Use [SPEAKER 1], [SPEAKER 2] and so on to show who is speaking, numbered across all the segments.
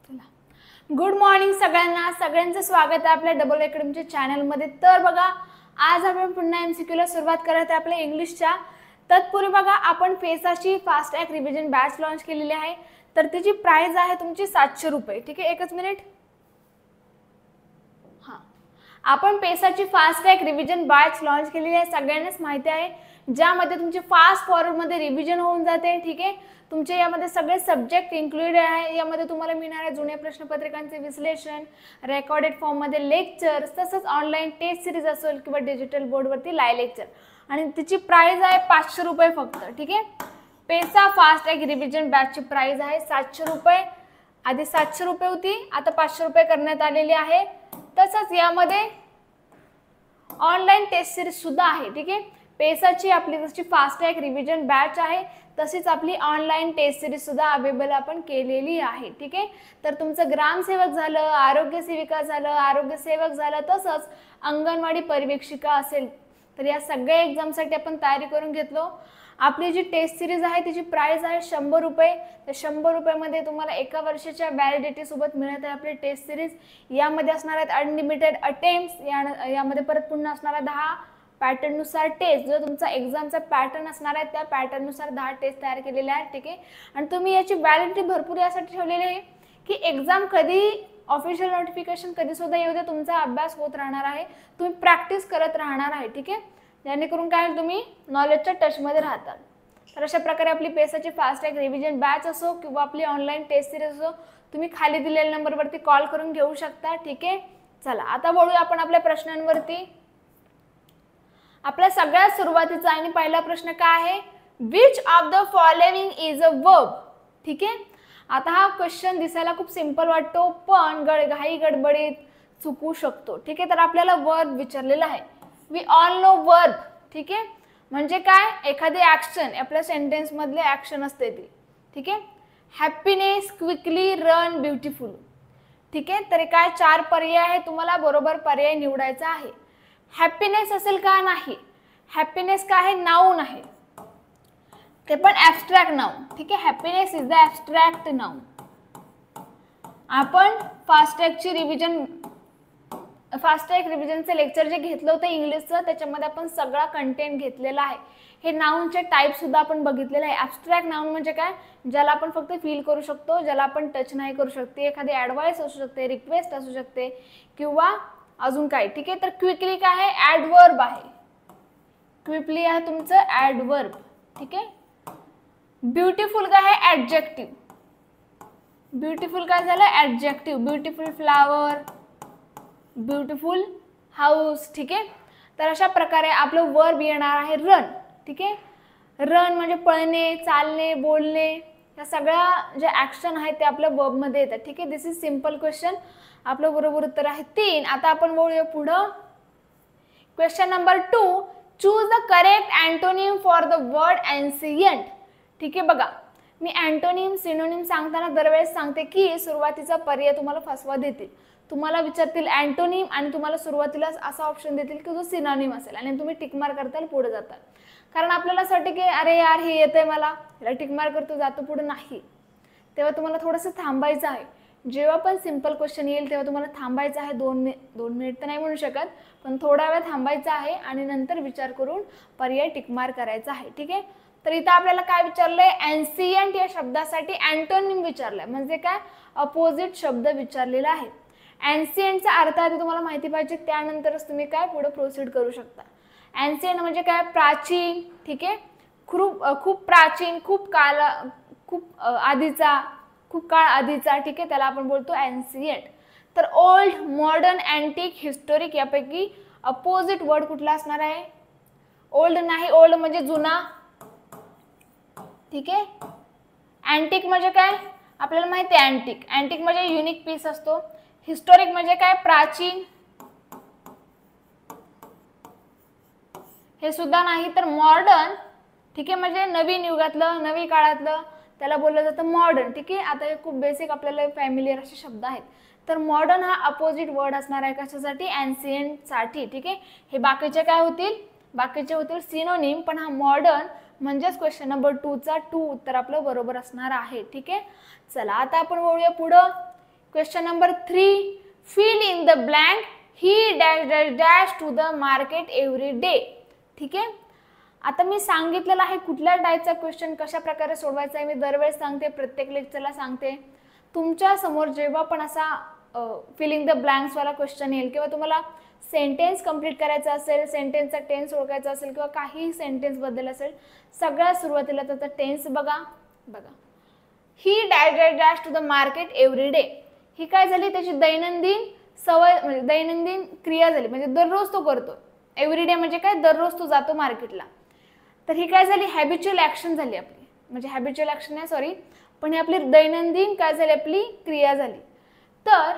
[SPEAKER 1] Good morning सगळ्यांना, सगळ्यांचं स्वागत आहे आपल्या डबल अकॅडमीच्या चॅनलमध्ये। तर बघा, आज आपण पुन्हा एमसीक्यूला सुरुवात करत आहे आपल्या इंग्लिशच्या। तत्पूर्वी बघा, आपण पेसाची fast track revision batch launch केलेली आहे। तर त्याची प्राइस आहे तुमची 700 रुपये। ठीक आहे, एकच मिनिट। हां, आपण पेसाची fast track revision batch launch केलेली आहे, सगळ्यांनाच माहिती आहे, ज्यामध्ये तुमचे फास्ट फॉरवर्ड मध्ये रिव्हिजन होऊन जाते। ठीक आहे, तुमचे यामध्ये सगळे सब्जेक्ट इन्क्लूडेड आहे। यामध्ये तुम्हाला मिळणाऱ्या जुन्या प्रश्नपत्रिकांचे विश्लेषण, रेकॉर्डेड फॉर्म मध्ये लेक्चर्स, तसंच ऑनलाईन टेस्ट सिरीज असेल किंवा डिजिटल बोर्डवरती लाईव्ह लेक्चर, आणि तिची प्राइस आहे 500 रुपये फक्त। ठीक आहे, पेसा फास्ट ट्रॅक रिव्हिजन बॅचची प्राइस आहे 700 रुपये। आधी 700 रुपये होती, आता 500 रुपये करण्यात आलेली आहे। तसंच यामध्ये ऑनलाईन टेस्ट सिरीज सुद्धा आहे। ठीक आहे, पेसाची आपली जशी फास्ट ट्रॅक रिव्हिजन बॅच आहे तशीच आपली ऑनलाईन टेस्ट सिरीज सुद्धा अवेलेबल आपण केलेली आहे। ठीक आहे, तर तुमचं ग्रामसेवक झालं, आरोग्य सेविका झालं, आरोग्य सेवक झालं, तसंच अंगणवाडी पर्यवेक्षिका असेल, तर या सगळ्या एक्झामसाठी आपण तयारी करून घेतलो। आपली जी टेस्ट सिरीज आहे त्याची प्राइस आहे 100 रुपये। तर 100 रुपयामध्ये तुम्हाला एका वर्षाच्या व्हॅलिडिटी सोबत मिळत आहे आपली टेस्ट सिरीज। यामध्ये असणार आहेत अनलिमिटेड अटेम्प्ट्स, यामध्ये परत पुन्हा असणार आहे 10 पॅटर्ननुसार टेस्ट। जो तुमचा एक्झामचा पॅटर्न असणार आहे त्या पॅटर्ननुसार 10 टेस्ट तयार केलेल्या आहेत। ठीक आहे, आणि तुम्ही याची व्हॅलिडिटी भरपूर यासाठी ठेवलेली आहे की एक्झाम कधी ऑफिशियल नोटिफिकेशन कधी सुद्धा येऊ दे, तुमचा अभ्यास होत राहणार आहे, तुम्ही प्रॅक्टिस करत राहणार आहे। ठीक आहे, जेणेकरून काय तुम्ही नॉलेजच्या टचमध्ये राहतात। तर अशा प्रकारे आपली पेसाची फास्ट ट्रॅक रिव्हिजन बॅच असो किंवा आपली ऑनलाईन टेस्ट सिरीज असो, तुम्ही खाली दिलेल्या नंबरवरती कॉल करून घेऊ शकता। ठीक आहे, चला आता वळूया आपण आपल्या प्रश्नांवरती। आपल्या सगळ्यात सुरुवातीचा आणि पहिला प्रश्न काय आहे, which of the following is a verb. ठीक आहे, आता हा क्वेश्चन दिसायला खूप सिंपल वाटतो, पण घाई गडबडीत चुकू शकतो। ठीक आहे, तर आपल्याला वर्ब विचारलेला आहे। We all know verb. ठीक आहे, म्हणजे काय, एखादी ऍक्शन, आपल्या सेंटेन्स मधले ऍक्शन असते ती। ठीक आहे, हॅपीनेस, क्विकली, रन, ब्युटिफुल। ठीक आहे, तर काय 4 पर्याय आहे, तुम्हाला बरोबर पर्याय निवडायचा आहे। हॅपीनेस असेल का, नाही, हॅपीनेस काय आहे, नाउन आहे, ते पण ॲब्स्ट्रॅक्ट नाउन। ठीक आहे, happiness is the abstract noun. आपण फास्ट ट्रॅक रिव्हिजनचे लेक्चर जे घेतलं होतं इंग्लिशचं, त्याच्यामध्ये आपण सगळा कंटेंट घेतलेला आहे। हे नाउनचे टाइप सुद्धा आपण बघितलेले आहे। ॲब्स्ट्रॅक्ट नाउन म्हणजे काय, ज्याला आपण फक्त फील करू शकतो, ज्याला आपण टच नाही करू शकते, एखादी ॲडवाइस असू शकते, रिक्वेस्ट असू शकते किंवा अजून काय। ठीक आहे, तर क्विकली काय आहे, ॲडवर्ब आहे, क्विकली आहे तुमचं ॲडवर्ब। ठीक आहे, ब्युटिफुल काय आहे, ॲडजेक्टिव्ह, ब्युटिफुल काय झालं, adjective, beautiful flower, beautiful house. ठीक आहे, तर अशा प्रकारे आपलं वर्ब येणार आहे रन। ठीक आहे, रन म्हणजे पळणे, चालणे, बोलणे, या सगळ्या ज्या ऍक्शन आहेत ते आपल्या वर्ब मध्ये येतात। ठीक आहे, दिस इज सिंपल क्वेश्चन, आपलं बरोबर उत्तर आहे 3। आता आपण वळूया पुढं। Question number 2, choose the correct antonym for the word ancient. ठीक आहे, बघा, मी अँटोनिम सिनोनिम सांगताना दरवेळेस सांगते की सुरुवातीचा पर्याय तुम्हाला फसवा देतील, तुम्हाला विचारतील अँटोनिम आणि तुम्हाला सुरुवातीला असा ऑप्शन देतील की जो सिनोनिम असेल, आणि तुम्ही टिक मार्क करताल पुढे जाताल। कारण आपल्याला असं वाटतं की अरे यार हे येतंय मला, याला टिक मार्क करतो जातो पुढे, नाही, तेव्हा तुम्हाला थोडंसं थांबायचं आहे। जेव्हा पण सिंपल क्वेश्चन येईल तेव्हा तुम्हाला थांबायचं आहे, 2 मिनिट तर नाही म्हणू शकत, पण थोडा वेळ थांबायचं आहे आणि नंतर विचार करून पर्याय टिक मार्क करायचा आहे। ठीक आहे, तर इथं आपल्याला काय विचारलंय, एन्सियंट या शब्दासाठी अँटोनिम विचारलंय, म्हणजे काय, अपोजिट शब्द विचारलेला आहे। एन्सियंटचा अर्थ आधी तुम्हाला माहिती पाहिजे, त्यानंतरच तुम्ही काय पुढे प्रोसीड करू शकता। एन्सियंट म्हणजे काय, प्राचीन। ठीक आहे, खूप प्राचीन, खूप आधीचा, खूप काळ आधीचा। ठीक आहे, त्याला आपण बोलतो एन्सियंट। तर ओल्ड, मॉडर्न, अँटिक, हिस्टोरिक यापैकी अपोजिट वर्ड कुठला असणार आहे, ओल्ड नाही, ओल्ड म्हणजे जुना। ठीक आहे, अँटिक म्हणजे काय, आपल्याला माहिती आहे अँटिक, अँटिक म्हणजे युनिक पीस असतो। हिस्टोरिक म्हणजे काय, प्राचीन, हे सुद्धा नाही। तर मॉडर्न, ठीक आहे, म्हणजे नवीन युगातलं, नवी काळातलं, त्याला बोललं जातं मॉडर्न। ठीक आहे, आता हे खूप बेसिक आपल्याला फॅमिलियर असे शब्द आहेत। तर मॉडर्न हा अपोजिट वर्ड असणार आहे कशासाठी, एन्सियंट साठी। ठीक आहे, हे बाकीचे काय होतील, बाकीचे होतील सिनोनिम, पण हा मॉडर्न म्हणजेच क्वेश्चन नंबर 2 चा 2 उत्तर आपलं बरोबर असणार आहे। ठीक आहे, चला आता आपण वळूया पुढं। Question number 3, fill in the blank, he dash dash dash to the market every day. ठीक आहे, आता मी सांगितलेलं आहे कुठल्या टाईपचा क्वेश्चन कशा प्रकारे सोडवायचा आहे. मी दरवेळेस सांगते, प्रत्येक लेक्चरला सांगते. तुमच्या समोर जेव्हा पण असा फिलिंग द ब्लँक्स वाला क्वेश्चन येईल किंवा तुम्हाला सेंटेन्स कंप्लीट करायचा असेल, सेंटेन्सचा टेन्स ओळखायचा असेल किंवा काही सेंटेन्स बद्दल असेल, सगळ्यात सुरुवातीला त्याचा टेन्स बघा. He dash dash dash to the market every day. ही काय झाली, त्याची दैनंदिन सवय म्हणजे दैनंदिन क्रिया झाली, म्हणजे दररोज तो करतो. एव्हरी डे म्हणजे काय, दररोज तो जातो मार्केटला. तर ही काय झाली, हॅबिच्युअल ॲक्शन झाली आपली, म्हणजे हॅबिच्युअल ॲक्शन नाही सॉरी, पण ही आपली दैनंदिन काय झाली, आपली क्रिया झाली. तर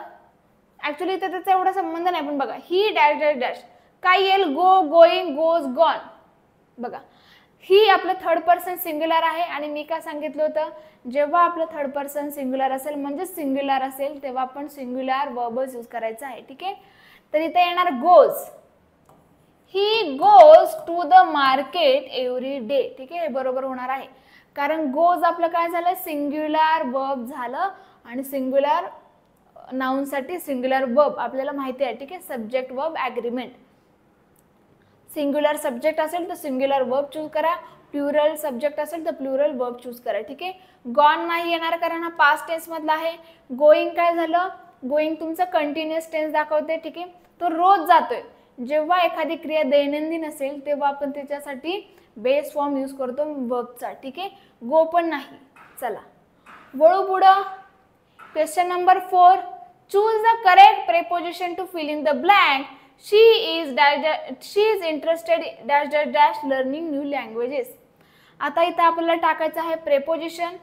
[SPEAKER 1] ऍक्च्युली इथे त्याचा एवढा संबंध नाही, पण बघा ही डॅश डॅश डॅश काय येईल, गो, गोईंग, गोज, गॉन. बघा ही आपलं थर्ड पर्सन सिंग्युलर आहे आणि मी काय सांगितलं होतं, जेव्हा आपलं थर्ड पर्सन सिंग्युलर असेल म्हणजे सिंग्युलर असेल तेव्हा आपण सिंग्युलर वर्बच यूज करायचा आहे. ठीक आहे, तर इथे येणार goes. He goes to the market every day. ठीक आहे, हे बरोबर होणार आहे, कारण गोज आपलं काय झालं, सिंग्युलर वर्ब झालं आणि सिंग्युलर नाउन साठी सिंग्युलर वर्ब आपल्याला माहिती आहे. ठीक आहे, subject verb agreement. Singular subject असेल तर सिंग्युलर वर्ब चूज करा, प्लुरल सब्जेक्ट असेल तर प्लुरल वर्ब चूज करा. ठीक आहे, गॉन नाही येणार कारण हा पास्ट टेन्स मधला आहे. गोईंग काय झालं, गोईंग तुमचं कंटिन्युअस टेन्स दाखवते. ठीक आहे, तो रोज जातोय. जेव्हा एखादी क्रिया दैनंदिन असेल तेव्हा आपण त्याच्यासाठी बेस फॉर्म यूज करतो वर्बचा. ठीक आहे, गो पण नाही. चला वळू पुढं. Question number 4, choose the correct preposition to fill in the blank. She is interested dash dash dash learning new languages. आता इथं आपल्याला टाकायचं आहे प्रेपोजिशन.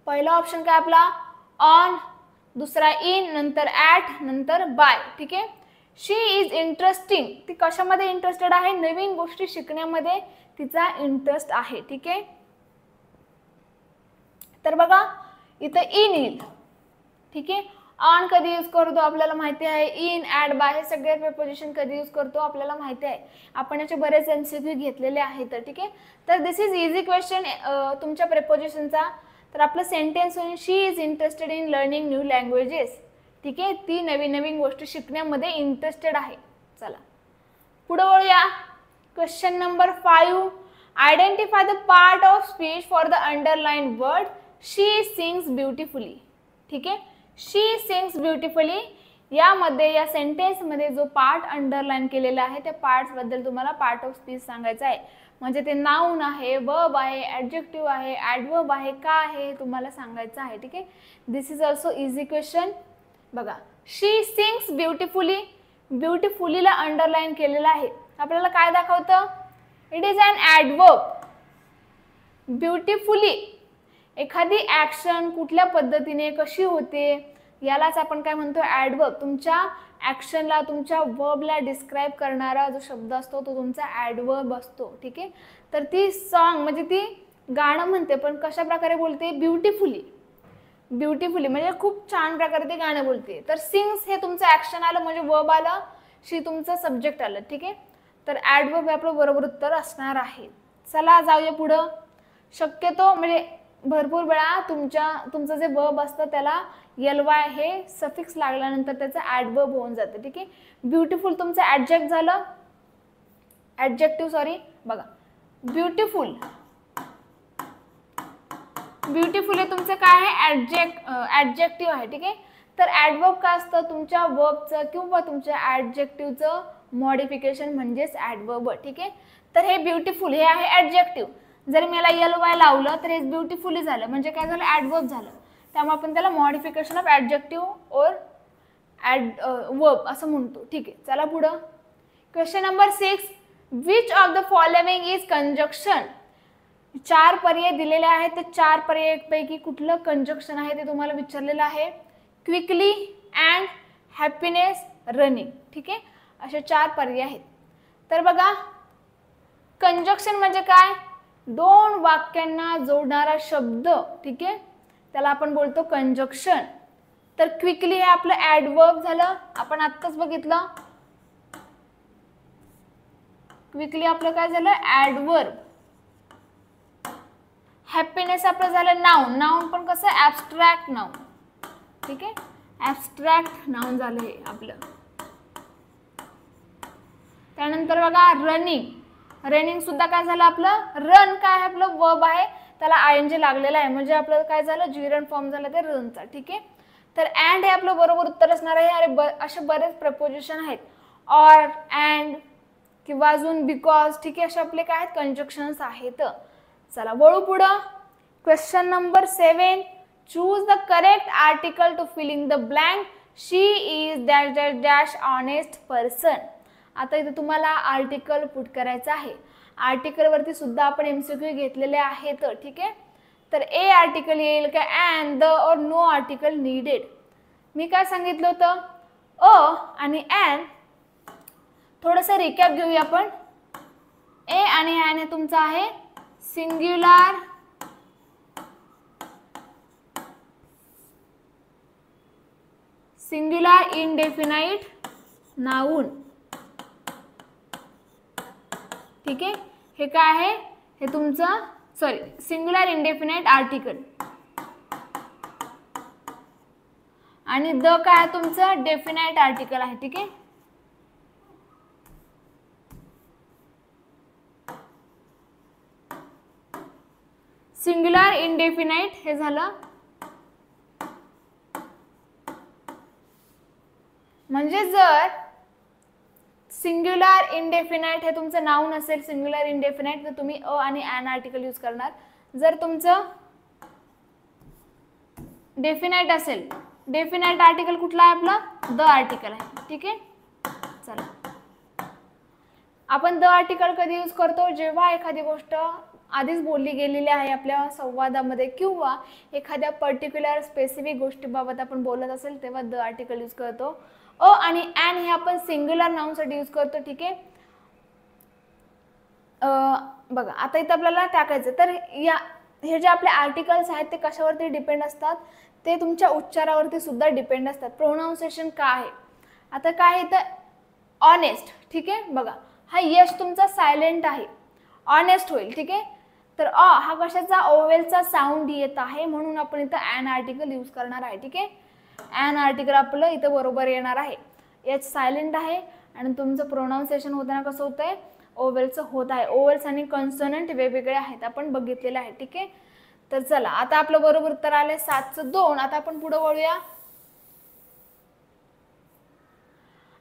[SPEAKER 1] पहिला ऑप्शन काय आपला ऑन, दुसरा इन, नंतर ॲट, नंतर बाय. ठीक आहे, शी इज इंटरेस्टिंग, ती कशामध्ये इंटरेस्टेड आहे, नवीन गोष्टी शिकण्यामध्ये तिचा इंटरेस्ट आहे. ठीक आहे, तर बघा इथं इन येईल. ठीक आहे, ऑन कधी यूज करतो आपल्याला माहिती आहे, इन, ॲट, बाय हे सगळे प्रेपोजिशन कधी यूज करतो आपल्याला माहिती आहे, आपण याचे बरेच MCQ घेतलेले आहेत. ठीक आहे, तर दिस इज इझी क्वेश्चन तुमच्या प्रेपोजिशनचा. तर आपलं सेंटेन्स होईल, she is interested in learning new languages. ठीक आहे, ती नवीन नवीन गोष्टी शिकण्यामध्ये इंटरेस्टेड आहे. चला पुढे वळूया. Question number 5, identify the part of speech for the underline word she sings beautifully. ठीक आहे, शी सिंग्स ब्युटिफुली यामध्ये या सेंटेन्समध्ये जो पार्ट अंडरलाइन केलेला आहे त्या पार्ट्स बद्दल तुम्हाला पार्ट ऑफ स्पीच सांगायचं आहे. म्हणजे ते नाउन आहे, वर्ब आहे, ॲडजेक्टिव्ह आहे, ॲडवर्ब आहे, का आहे हे तुम्हाला सांगायचं आहे. ठीक आहे, this is also easy question. बघा शी सिंग्स ब्युटिफुली, ब्युटिफुलीला अंडरलाइन केलेलं आहे, आपल्याला काय दाखवतं, it is an adverb. Beautifully एखादी ॲक्शन कुठल्या पद्धतीने कशी होते यालाच आपण काय म्हणतो, ॲडवर्ब. तुमच्या ॲक्शनला, तुमच्या वर्बला डिस्क्राईब करणारा जो शब्द असतो तो तुमचा ॲडवर्ब असतो. ठीक आहे, तर ती सॉन्ग म्हणजे ती गाणं म्हणते पण कशा प्रकारे बोलते, ब्युटिफुली. ब्युटिफुली म्हणजे खूप छान प्रकारे ते गाणं बोलते. तर सिंग्स हे तुमचं ॲक्शन आलं म्हणजे वर्ब आलं, शी तुमचं सब्जेक्ट आलं. ठीक आहे, तर ॲडवर्ब हे आपलं बरोबर उत्तर असणार आहे. चला जाऊया पुढं. शक्यतो म्हणजे भरपूर वेळा तुमचं जे वर्ब असतं त्याला ly हे सफिक्स लागल्यानंतर त्याचं ॲडवर्ब होऊन जातं. ठीक आहे, ब्युटिफुल तुमचं ॲडजेक्ट झालं, ॲडजेक्टिव्ह सॉरी. बघा ब्युटिफुल, ब्युटिफुल हे तुमचं काय आहे, ॲडजेक्टिव्ह आहे. ठीक आहे, तर ॲडवर्ब काय असतं, तुमच्या वर्बचं किंवा तुमच्या ॲडजेक्टिव्हचं मॉडिफिकेशन म्हणजेच ॲडवर्ब. ठीक आहे, तर हे ब्युटिफुल हे आहे ॲडजेक्टिव्ह. जर मी याला ly लावलं तर हे ब्युटिफुली झालं, म्हणजे काय झालं, ॲडवर्ब झालं. त्यामुळे आपण त्याला मॉडिफिकेशन ऑफ ॲडजेक्टिव्ह और वर्ब असं म्हणतो. ठीक आहे, चला पुढं. Question number 6, which of the following is conjunction. 4 पर्याय दिलेले आहेत, तर 4 पर्यायपैकी कुठलं कंजक्शन आहे ते तुम्हाला विचारलेलं आहे. Quickly, and, happiness, running. ठीक आहे, असे 4 पर्याय आहेत. तर बघा कंजक्शन म्हणजे काय, 2 वाक्यांना जोडणारा शब्द. ठीक आहे, त्याला आपण बोलतो कंजक्शन. तर क्विकली हे आपलं ॲडवर्ब झालं, आपण आत्ताच बघितलं. क्विकली आपलं काय झालं, ॲडवर्ब. हॅपीनेस आपलं झालं नाउन, नाउन पण कसं ॲब्स्ट्रॅक्ट नाउन. ठीक आहे, ॲब्स्ट्रॅक्ट नाउन झालं हे आपलं. त्यानंतर बघा रनिंग. रनिंग सुद्धा काय झालं आपलं, रन काय आहे आपलं वर्ब आहे, त्याला आयएनजी लागलेला आहे, म्हणजे आपलं काय झालं जिरंड फॉर्म झाला ते रनचा. ठीक आहे, तर अँड हे आपलं बरोबर उत्तर असणार आहे. अरे असे बरेच प्रपोजिशन आहेत, ऑर, अँड किंवा अजून बिकॉज. ठीक आहे, असे आपले काय आहेत कंजक्शन्स आहेत. चला वळू पुढं. Question number 7. Choose the correct article to filling the blank. She is dash dash dash honest person. आता इथे तुम्हाला आर्टिकल पुट करायचं आहे. आर्टिकल वरती सुद्धा आपण एमसीक्यू घेतलेले आहेत. ठीक आहे, तर ए आर्टिकल येईल का अँड, द और नो आर्टिकल नीडेड. मी काय सांगितलं होतं, अ आणि अँड. थोडंसं रिकॅप घेऊया आपण. ए आणि अँड हे तुमचं आहे सिंग्युलर इनडेफिनाइट नाउन. ठीक आहे, हे काय आहे, हे तुमचं सिंग्युलर इनडेफिनाइट आर्टिकल. आणि द काय आहे तुमचं डेफिनाइट आर्टिकल आहे. ठीक आहे, सिंग्युलर इनडेफिनाइट हे झालं. म्हणजे जर सिंग्युलर इनडेफिनाइट हे तुमचं नाउन असेल सिंग्युलर इनडेफिनाइट, तर तुम्ही अ आणि ॲन आर्टिकल यूज करणार. जर तुमचं डेफिनाइट असेल, डेफिनाइट आर्टिकल कुठला आहे आपला, द आर्टिकल आहे. ठीक आहे, चला आपण द आर्टिकल कधी यूज करतो, जेव्हा एखादी गोष्ट आधीच बोलली गेलेली आहे आपल्या संवादामध्ये किंवा एखाद्या पर्टिक्युलर स्पेसिफिक गोष्टीबाबत आपण बोलत असेल तेव्हा द आर्टिकल यूज करतो. अ आणि अँड हे आपण सिंग्युलर नाउनसाठी यूज करतो. ठीक आहे, बघा आता इथं आपल्याला टाकायचं, तर या हे जे आपले आर्टिकल्स आहेत ते कशावरती डिपेंड असतात, ते तुमच्या उच्चारावरती सुद्धा डिपेंड असतात. प्रोनाउन्सिएशन काय आहे, आता काय इथं ऑनेस्ट. ठीक आहे, बघा हा यश तुमचा सायलेंट आहे, ऑनेस्ट होईल. ठीक आहे, तर हा कशाचा ओवेलचा साऊंड येत आहे, म्हणून आपण इथं ॲन आर्टिकल यूज करणार आहे. ठीक आहे, ॲन आर्टिकल आपलं इथं बरोबर येणार आहे. एच सायलेंट आहे आणि तुमचं प्रोनाउन्सिएशन होताना कसं होतंय, ओवेलचं होत आहे. ओवेल्स आणि कॉन्सोनंट वेगवेगळे आहेत, आपण बघितलेलं आहे. ठीक आहे, तर चला आता आपलं बरोबर उत्तर आलंय 7चं 2. आता आपण पुढे वळूया.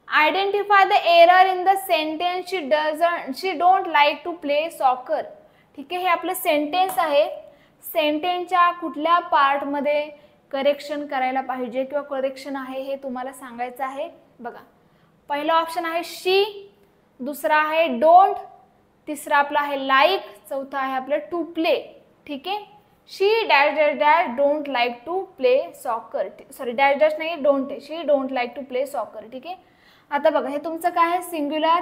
[SPEAKER 1] Identify the error in the sentence she don't like to play soccer. ठीक आहे, हे आपलं सेंटेन्स आहे. सेंटेन्सच्या कुठल्या पार्टमध्ये करेक्शन करायला पाहिजे किंवा करेक्शन आहे हे तुम्हाला सांगायचं आहे. बघा पहिला ऑप्शन आहे शी, दुसरा आहे डोंट, तिसरा आपला आहे लाईक, चौथा आहे आपलं टू प्ले. ठीक आहे, she dash dash dash don't like to play soccer. Sorry dash dash नाही, डोंट आहे, she don't like to play soccer. ठीक आहे, आता बघा हे तुमचं काय आहे सिंग्युलर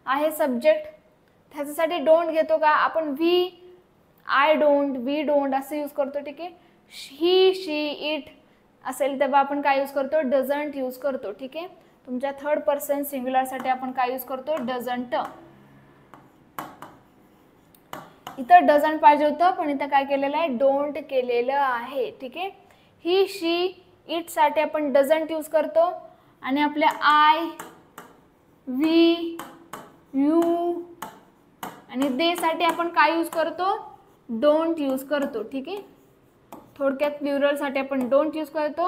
[SPEAKER 1] आहे सब्जेक्ट, त्याच्यासाठी डोंट घेतो का आपण, we, I don't, we don't असं यूज करतो. ठीक आहे, ही, शी, इट असेल तेव्हा आपण काय यूज करतो, डझंट यूज करतो. ठीक आहे, तुमच्या थर्ड पर्सन सिंग्युलरसाठी आपण काय यूज करतो, डझंट. इथं डझंट पाहिजे होतं पण इथं काय केलेलं आहे, डोंट केलेलं आहे. ठीक आहे, ही, शी, इट साठी आपण डझंट यूज करतो आणि आपल्या आय, वी, यू आणि दे साठी आपण काय यूज करतो, डोंट यूज करतो. ठीक आहे, थोडक्यात प्लुरलसाठी आपण डोंट यूज करतो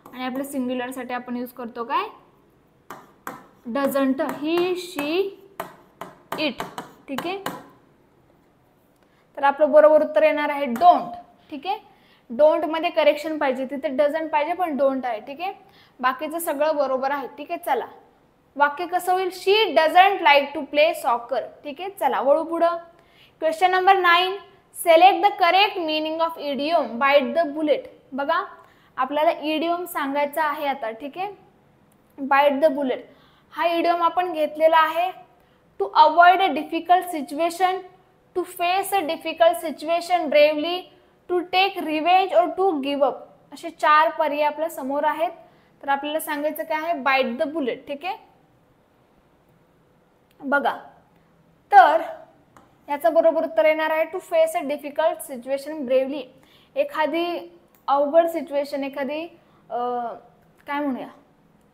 [SPEAKER 1] आणि आपल्या सिंग्युलरसाठी आपण यूज करतो काय, डझंट, ही, शी, इट. ठीक आहे, तर आपलं बरोबर उत्तर येणार आहे डोंट. ठीक आहे, डोंट मध्ये करेक्शन पाहिजे, तिथे डझंट पाहिजे पण डोंट आहे. ठीक आहे, बाकीचं सगळं बरोबर आहे. ठीक आहे, चला वाक्य कसं होईल, she doesn't like to play soccer. ठीक आहे, चला वळू पुढं. Question number 9. Select the correct meaning of idiom, bite the bullet. बघा आपल्याला इडियम सांगायचा आहे आता. ठीक आहे, बाईट द बुलेट हा इडियम आपण घेतलेला आहे. To avoid a difficult situation, to face a difficult situation bravely, to take revenge or to give up, असे 4 पर्याय आपल्या समोर आहेत. तर आपल्याला सांगायचं काय आहे, बाईट द बुलेट. ठीक आहे, बघा तर याचं बरोबर उत्तर येणार आहे to face a difficult situation bravely. एखादी अवघड सिच्युएशन, एखादी काय म्हणूया,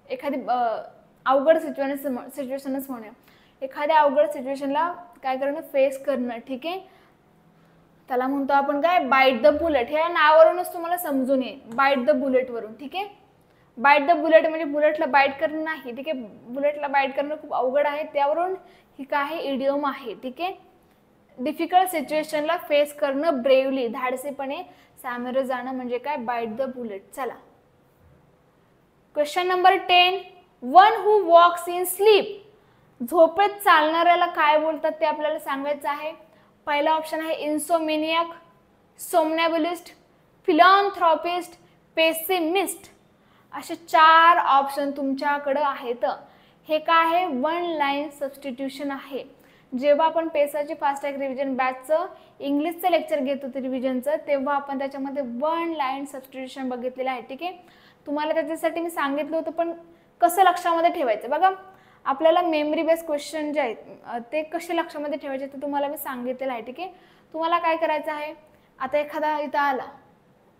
[SPEAKER 1] एखादी अवघड सिच्युएशनच म्हणूया, एखाद्या अवघड सिच्युएशनला काय करणं, फेस करणं. ठीक आहे, त्याला म्हणतो आपण काय, बाईट द बुलेट. हे नावावरूनच तुम्हाला समजून येईल, बाईट द बुलेट वरून. ठीक आहे, बाईट द बुलेट म्हणजे बुलेटला बाईट करणं नाही. ठीक आहे, बुलेटला बाईट करणं खूप अवघड आहे, त्यावरून ही काय इडियम आहे. ठीक आहे, डिफिकल्ट सिच्युएशनला फेस करणं, ब्रेवली धाडसीपणे सामोरं जाणं म्हणजे काय, बाईट द बुलेट. चला, question number 10. One who walks in sleep. झोपेत चालणाऱ्याला काय बोलतात ते आपल्याला सांगायचं आहे. पहिला ऑप्शन आहे इन्सोमेनियाक, सोमनॅबुलिस्ट, फिलॉन्थ्रॉपिस्ट, पेसिमिस्ट. असे 4 ऑप्शन तुमच्याकडे आहेत. हे काय आहे, वन लाईन सबस्टिट्यूशन आहे. जेव्हा आपण पेसाची फास्टॅग रिव्हिजन बॅचचं इंग्लिशचं लेक्चर घेत होतो रिव्हिजनचं, तेव्हा आपण त्याच्यामध्ये वन लाईन सबस्टिट्यूशन बघितलेलं आहे. ठीक आहे, तुम्हाला त्याच्यासाठी मी सांगितलं होतं, पण कसं लक्षामध्ये ठेवायचं बघा. आपल्याला मेमरी बेस्ड क्वेश्चन जे आहेत ते कसे लक्षामध्ये ठेवायचे ते तुम्हाला मी सांगितलेलं आहे. ठीक आहे, तुम्हाला काय करायचं आहे, आता एखादा इथं आला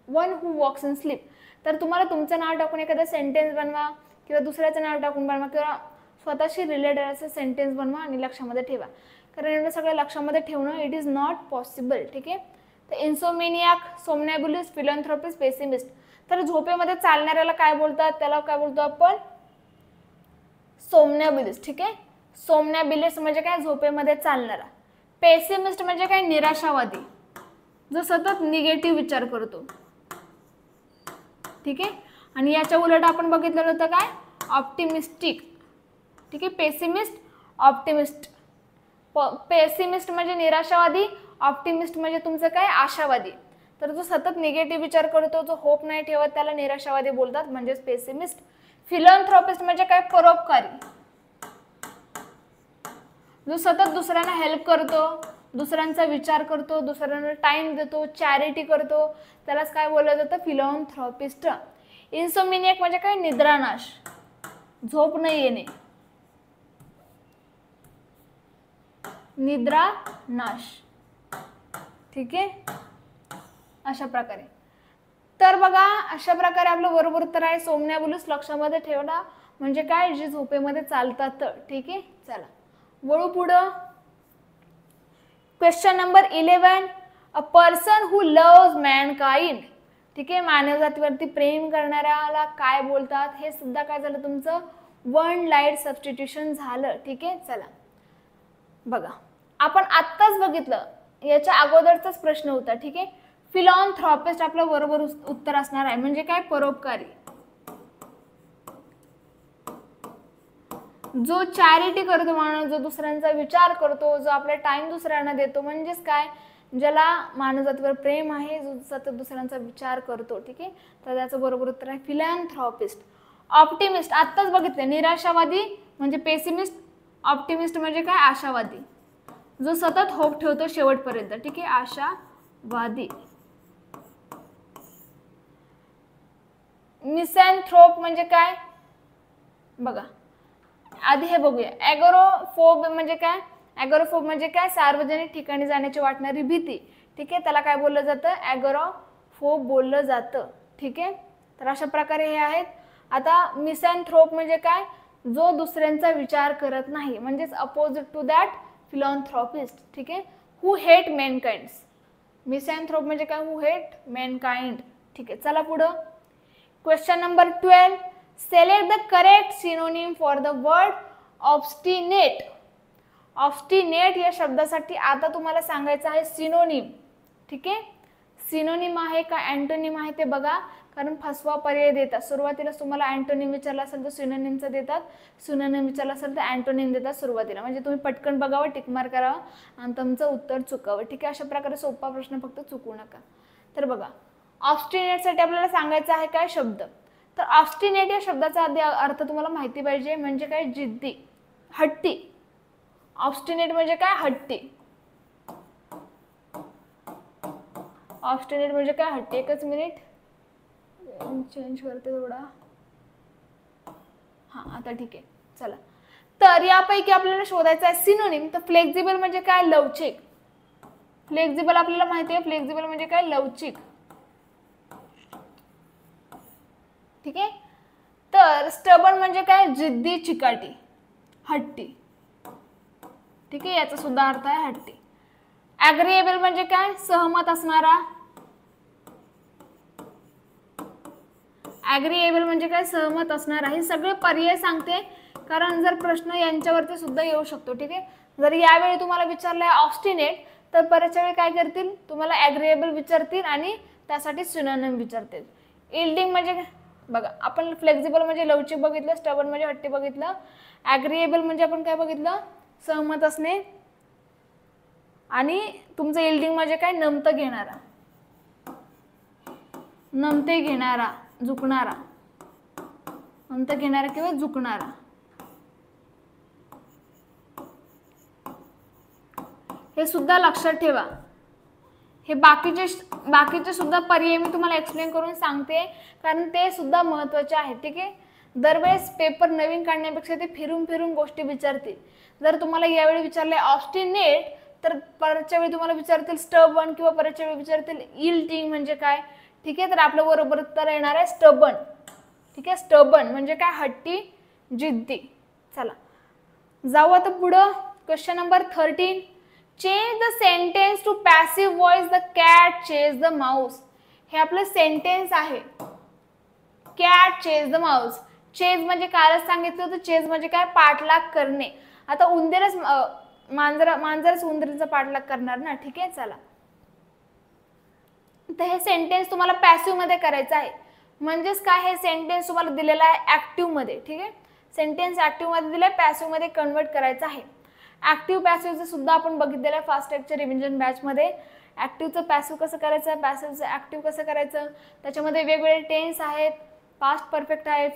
[SPEAKER 1] one who walks in sleep, तर तुम्हाला तुमचं नाव टाकून एखादा सेंटेन्स बनवा किंवा दुसऱ्याचं नाव टाकून बनवा किंवा स्वतःशी रिलेटेड असं सेंटेन्स बनवा आणि लक्षामध्ये ठेवा. कारण एवढं सगळं लक्षामध्ये ठेवणं इट इज नॉट पॉसिबल. ठीक आहे, तर इन्सोमेनियाक, सोमनॅबुलिस्ट, फिलॉन्थ्रोपिस्ट, पेसिमिस्ट. तर झोपेमध्ये चालणाऱ्याला काय बोलतात, त्याला काय बोलतो आपण, सोमनॅबुलिस्ट. ठीक आहे, सोमनॅबुलिस्ट म्हणजे काय, झोपेमध्ये चालणारा. पेसिमिस्ट म्हणजे काय, निराशावादी, जो सतत निगेटिव्ह विचार करतो. ठीक आहे, आणि याच्या उलट आपण बघितलं होतं काय, ऑप्टिमिस्टिक. ठीक आहे, पेसिमिस्ट, ऑप्टिमिस्ट. पेसिमिस्ट म्हणजे निराशावादी, ऑप्टिमिस्ट म्हणजे तुमचं काय, आशावादी. तर जो सतत निगेटिव्ह विचार करतो, जो होप नाही ठेवत, त्याला निराशावादी बोलतात, म्हणजेच पेसिमिस्ट. फिलॉन्थ्रोपिस्ट म्हणजे काय, परोपकारी, जो सतत दुसऱ्यांना हेल्प करतो, दुसऱ्यांचा विचार करतो, दुसऱ्यांना टाइम देतो, चॅरिटी करतो, त्यालाच काय बोललं जातं, फिलॉन्थ्रोपिस्ट. इन्सोमेनियाक म्हणजे काय, निद्रानाश, झोप नाही येणे, निद्रानाश. ठीक आहे, अशा प्रकारे. तर बघा, अशा प्रकारे आपलं बरोबर उत्तर आहे सोमनॅबुलिस्ट. लक्षामध्ये ठेवणं म्हणजे काय, जे झोपेमध्ये चालतात. ठीक आहे, चला वळू पुढं. Question number 11. A person who loves Mankind. ठीक आहे, मानवजातीवरती प्रेम करणाऱ्याला काय बोलतात, हे सुद्धा काय झालं तुमचं, वन लाईन सबस्टिट्यूशन झालं. ठीक आहे, चला बघा, आपण आत्ताच बघितलं, याच्या अगोदरचाच प्रश्न होता. ठीक आहे, फिलॉन्थ्रोपिस्ट आपलं बरोबर उत्तर असणार आहे, म्हणजे काय, परोपकारी, जो चॅरिटी करतो माणूस, जो दुसऱ्यांचा विचार करतो, जो आपला टाइम दुसऱ्यांना देतो, म्हणजेच काय, ज्याला मानवजातीवर प्रेम आहे, जो सतत दुसऱ्यांचा विचार करतो. ठीक आहे, तर त्याचं बरोबर उत्तर आहे फिलॅन्थ्रोपिस्ट. ऑप्टिमिस्ट आत्ताच बघितलं, निराशावादी म्हणजे पेसिमिस्ट, ऑप्टिमिस्ट म्हणजे काय, आशावादी, जो सतत होप ठेवतो शेवटपर्यंत. ठीक आहे, आशावादी. मिसॅन्थ्रोप म्हणजे काय बघा, आधी हे बघूया. ॲगोरोफोब म्हणजे काय, ॲगोरोफोब म्हणजे काय, सार्वजनिक ठिकाणी जाण्याची वाटणारी भीती. ठीक आहे, त्याला काय बोललं जातं, ॲगोरोफोब बोललं जातं. ठीक आहे, तर अशा प्रकारे हे आहेत. आता मिसॅन्थ्रोप म्हणजे काय, जो दुसऱ्यांचा विचार करत नाही, म्हणजेच अपोजिट टू दॅट फिलॉन्थ्रोपिस्ट. ठीक आहे, हू हेट मॅनकाइंड. मिसॅन्थ्रोप म्हणजे काय, हू हेट मॅनकाइंड. ठीक आहे, चला पुढं. Question number 12. Select the correct synonym for the word obstinate. Obstinate या शब्दासाठी आता तुम्हाला सांगायचं आहे सिनोनिम. ठीक आहे, सिनोनिम आहे का अँटोनिम आहे ते बघा, कारण फसवा पर्याय देतात. सुरुवातीला तुम्हाला अँटोनिम विचारला असेल तर सिनोनिमचं देतात, सिनोनिम विचारला असेल तर अँटोनिम देतात सुरुवातीला, म्हणजे तुम्ही पटकन बघावं, टिकमार्क करावं आणि तुमचं उत्तर चुकावं. ठीक आहे, अशा प्रकारे सोपा प्रश्न, फक्त चुकू नका. तर बघा, ऑब्स्टिनेटसाठी आपल्याला सांगायचं आहे काय शब्द, तर ऑब्स्टिनेट या शब्दाचा आधी अर्थ तुम्हाला माहिती पाहिजे, म्हणजे काय, जिद्दी, हट्टी. ऑब्स्टिनेट म्हणजे काय, हट्टी. ऑब्स्टिनेट म्हणजे काय, हट्टी. एकच मिनिट, चेंज करते थोडा. हा, आता ठीक आहे, चला. तर यापैकी आपल्याला शोधायचं आहे सिनोनिम. तर फ्लेक्झिबल म्हणजे काय, लवचिक. फ्लेक्झिबल आपल्याला माहिती आहे, फ्लेक्झिबल म्हणजे काय, लवचिक. ठीक आहे. तर स्टबर्न म्हणजे काय, जिद्दी, चिकाटी, हट्टी. ठीक आहे, याचा सुद्धा अर्थ आहे हट्टी. ॲग्रीएबल म्हणजे काय, सहमत असणारा. ॲग्रीएबल म्हणजे काय, सहमत असणारा. हे सगळे पर्याय सांगते कारण जर प्रश्न यांच्यावरती सुद्धा येऊ शकतो. ठीक आहे, जर यावेळी तुम्हाला विचारलंय ऑब्स्टिनेट तर बऱ्याचशा वेळी काय करतील, तुम्हाला ॲग्रीएबल विचारतील आणि त्यासाठी सिनोनिम विचारतील. इल्डिंग म्हणजे बघा, आपण फ्लेक्झिबल म्हणजे लवचिक बघितलं, स्टबर्न म्हणजे हट्टी बघितलं, ॲग्रीएबल म्हणजे आपण काय बघितलं, सहमत असणे, आणि तुमचं इल्डिंग म्हणजे काय, नमतं घेणारा, नमते घेणारा, झुकणारा, नमतं घेणारा किंवा झुकणारा. हे सुद्धा लक्षात ठेवा. हे बाकीचे सुद्धा पर्याय मी तुम्हाला एक्सप्लेन करून सांगते कारण ते सुद्धा महत्त्वाचे आहेत. ठीक आहे, दरवेळेस पेपर नवीन काढण्यापेक्षा ते फिरून फिरून गोष्टी विचारतील. जर तुम्हाला यावेळी विचारले ऑब्स्टिनेट तर परतच्या वेळी तुम्हाला विचारतील स्टबर्न किंवा परतच्या वेळी विचारतील यील्डिंग म्हणजे काय. ठीक आहे, तर आपलं बरोबर उत्तर येणार आहे स्टबर्न. ठीक आहे, स्टबर्न म्हणजे काय, हट्टी, जिद्दी. चला जाऊ आता पुढं. Question number 13. Change the sentence to passive voice, the cat chase the mouse. हे आपलं सेंटेन्स आहे, cat chase the mouse. Chase म्हणजे कालच सांगितलं होतं, चेज म्हणजे काय, पाठलाग करणे. आता उंदीरच मांजरच उंदीरचा पाठलाग करणार ना. ठीक आहे, चला तर हे सेंटेन्स तुम्हाला पॅसिव्ह मध्ये करायचं आहे. म्हणजेच काय, हे सेंटेन्स तुम्हाला दिलेला आहे ऍक्टिव्ह मध्ये. ठीक आहे, सेंटेन्स ऍक्टिव्ह मध्ये दिलाय, पॅसिव्ह मध्ये कन्वर्ट करायचं आहे. ऍक्टिव्ह पॅसिव्हचं सुद्धा आपण बघितलेलं आहे फास्ट ट्रॅकच्या रिव्हिजन बॅच मध्ये. ऍक्टिव्हचं पॅसिव्ह कसं करायचं, पॅसिव्हचं ऍक्टिव्ह कसं करायचं, त्याच्यामध्ये वेगवेगळे टेन्स आहेत, पास्ट परफेक्ट आहे,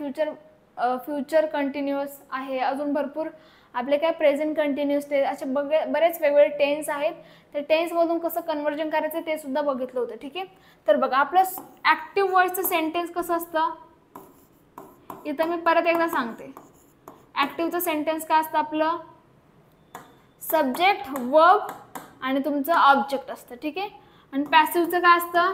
[SPEAKER 1] फ्युचर कंटिन्युअस आहे, अजून भरपूर आपले काय प्रेझेंट कंटिन्युअस टेन्स, असे बरेच वेगवेगळे टेन्स आहेत. ते टेन्स मधून कसं कन्वर्जन करायचं ते सुद्धा बघितलं होतं. ठीक आहे, तर बघा आपलं ऍक्टिव्ह व्हॉइसचं सेंटेन्स कसं असतं, इथं मी परत एकदा सांगते. ऍक्टिव्हचं सेंटेन्स काय असतं, आपलं सब्जेक्ट, वर्ब आणि तुमचं ऑब्जेक्ट असतं. ठीक आहे, आणि पॅसिव्हचं काय असतं,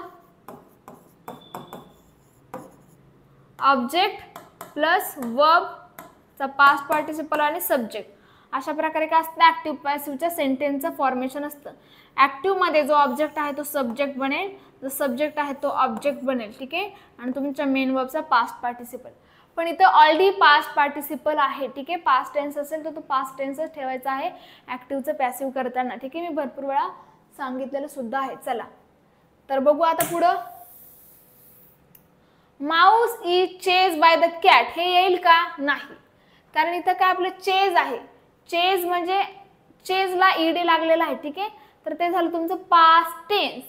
[SPEAKER 1] ऑब्जेक्ट प्लस वर्बचा पास्ट पार्टिसिपल आणि सब्जेक्ट. अशा प्रकारे काय असतं ऍक्टिव्ह पॅसिव्हच्या सेंटेन्सचं फॉर्मेशन असतं. ऍक्टिव्ह मध्ये जो ऑब्जेक्ट आहे तो सब्जेक्ट बनेल, जो सब्जेक्ट आहे तो ऑब्जेक्ट बनेल. ठीक आहे, आणि तुमच्या मेन वर्बचा पास्ट पार्टिसिपल. पण इथं ऑलरेडी पास्ट पार्टिसिपल आहे. ठीक आहे, पास्ट टेन्स असेल तर तो पास्ट टेन्सच ठेवायचा आहे ऍक्टिव्हचं पॅसिव्ह करताना. ठीक आहे, मी भरपूर वेळा सांगितलेलं सुद्धा आहे. चला तर बघू आता पुढं. Mouse is chase by the cat, हे येईल का, नाही, कारण इथं काय आपलं चेज आहे. चेज म्हणजे चेजला ईडी लागलेला आहे. ठीक आहे, तर ते झालं तुमचं पास्ट टेन्स.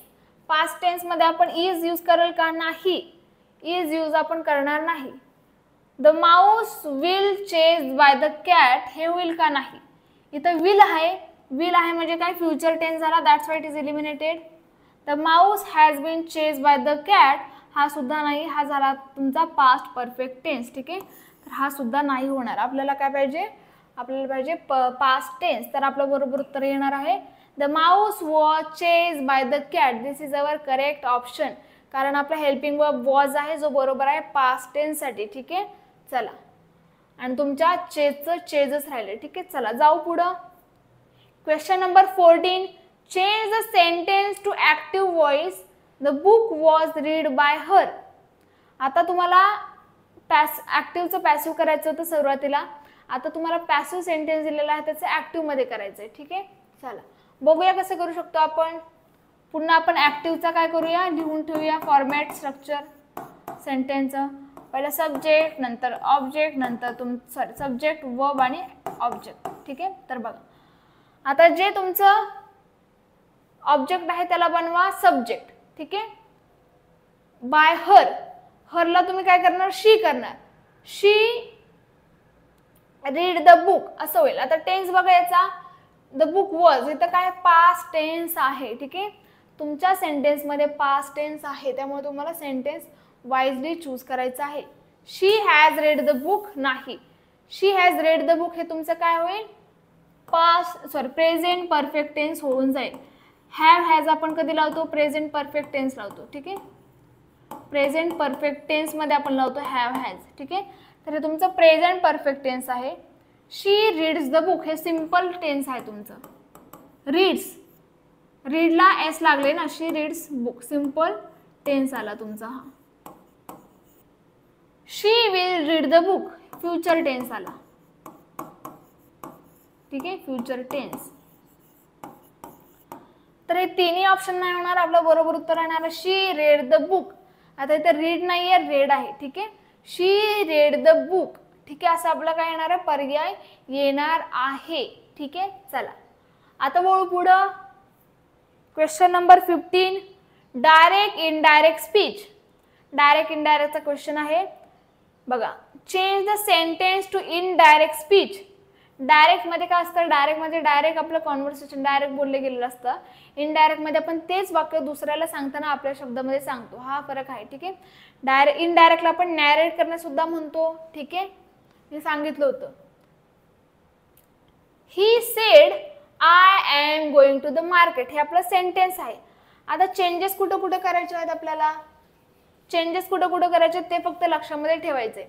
[SPEAKER 1] पास्ट टेन्स मध्ये आपण इज यूज करेल का, नाही, इज यूज आपण करणार नाही. The Mouse will chase by the cat, हे होईल का, नाही. इथं विल आहे, विल आहे म्हणजे काय, फ्युचर टेन्स झाला, that's why it is eliminated. The mouse has been chase by the cat, हा सुद्धा नाही, हा झाला तुमचा पास्ट परफेक्ट टेन्स. ठीक आहे, तर हा सुद्धा नाही होणार. आपल्याला काय पाहिजे, आपल्याला पाहिजे पास्ट टेन्स. तर आपलं बरोबर उत्तर येणार आहे the Mouse was chase by the cat. This is our correct option, कारण आपला हेल्पिंग वर्ब वॉज आहे जो बरोबर आहे पास्ट टेन्स साठी. ठीक आहे, चला, आणि तुमच्या चेजचं चेजच राहिले. ठीक आहे, चला जाऊ पुढं. Question number 14. Change the sentence to active voice, the book was read by her. आता तुम्हाला ऍक्टिव्हचं पॅसिव्ह करायचं होतं सुरुवातीला, आता तुम्हाला पॅसिव्ह सेंटेन्स दिलेला आहे त्याचं ऍक्टिव्ह मध्ये करायचं आहे. ठीक आहे, चला बघूया कसं करू शकतो आपण. पुन्हा आपण ऍक्टिव्हचा काय करूया, लिहून ठेवूया फॉर्मॅट स्ट्रक्चर सेंटेन्सचं. पहिलं सब्जेक्ट, नंतर ऑब्जेक्ट, नंतर सब्जेक्ट, वर्ब आणि ऑब्जेक्ट. ठीक आहे, तर बघा आता जे तुमचं ऑब्जेक्ट आहे त्याला बनवा सब्जेक्ट. ठीक आहे, बाय हर, हरला तुम्ही काय करणार, शी करणार. शी रीड द बुक असं होईल. आता टेन्स बघा याचा, द बुक वॉज, इथं काय पास्ट टेन्स आहे. ठीक आहे, तुमच्या सेंटेन्स मध्ये पास्ट टेन्स आहे, त्यामुळे तुम्हाला सेंटेन्स वाइजली चूज करायचं आहे. शी हॅज रेड द बुक, नाही, शी हॅज रेड द बुक हे तुमचं काय होईल, प्रेझेंट परफेक्ट टेन्स होऊन जाईल. हॅव हॅज आपण कधी लावतो, प्रेझेंट परफेक्ट टेन्स लावतो. ठीक आहे, प्रेझेंट परफेक्ट टेन्स मध्ये आपण लावतो हॅव हॅज, ठीक आहे. तर हे तुमचं प्रेझेंट परफेक्ट टेन्स आहे. शी रीड्स द बुक हे सिंपल टेन्स आहे तुमचं. रीड्स, रीडला एस लागले ना, she reads book, simple tense आला तुमचा हा. She will read the book future tense आला, ठीक आहे, फ्युचर टेन्स. तर हे तिन्ही ऑप्शन नाही होणार, आपलं बरोबर उत्तर येणार शी रेड द बुक. आता इथे रीड नाहीये, रेड आहे, ठीक आहे. शी रेड द बुक, ठीक आहे, असं आपलं काय येणार आहे, पर्याय येणार आहे, ठीक आहे. चला आता वळू पुढं. Question number 15, direct indirect speech. Direct इनडायरेक्टचा क्वेश्चन आहे बघा. Change the sentence to indirect speech. Direct मध्ये काय असतं, डायरेक्ट मध्ये डायरेक्ट आपलं कॉन्व्हर्सेशन डायरेक्ट बोलले गेलेलं असतं. इनडायरेक्ट मध्ये आपण तेच वाक्य दुसऱ्याला सांगताना आपल्या शब्दामध्ये सांगतो, हा फरक आहे, ठीक आहे. डायरेक्ट इनडायरेक्टला आपण नॅरेट करणे सुद्धा म्हणतो, ठीक आहे, मी सांगितलं होतं. He said I am going to the market, हे आपलं सेंटेन्स आहे. आता चेंजेस कुठं कुठं करायचे आहेत आपल्याला, चेंजेस कुठं कुठं करायचे ते फक्त लक्षामध्ये ठेवायचे.